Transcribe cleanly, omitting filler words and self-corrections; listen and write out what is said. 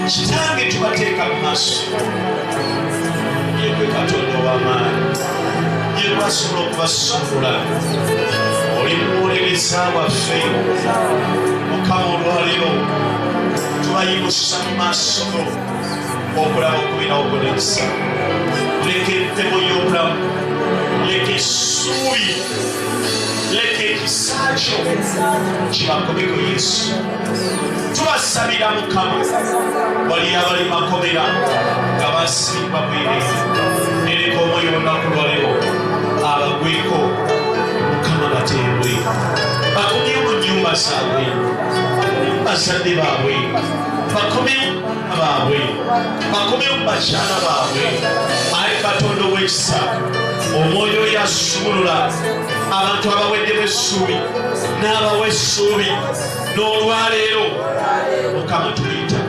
kitange tubateeka mu maaso yekwe Katonda ow'amaanyi yekwe asobola okubasumula oli muwolereza waffe Mukama olwaleero tubayimusa mu maaso go okulaba okubira okulesa leka ettebo y'obulamu leka essuubi leka ekisa kyo kibakomeko Yesu tubasabira Mukama wali abali makomera nga basimbwa bwereere nereka omwoyo olunaku lwaleero abagweko Mukama batendwe bakomye mu nnyumba zaabwe bazadde baabwe bakomye baabwe bakomye mu bakyala baabwe ayi Katonda ow'ekisa omwoyo yasumulula abantu abaweddemu essuubi n'abawa essuubi n'olwaleero Mukama tuyita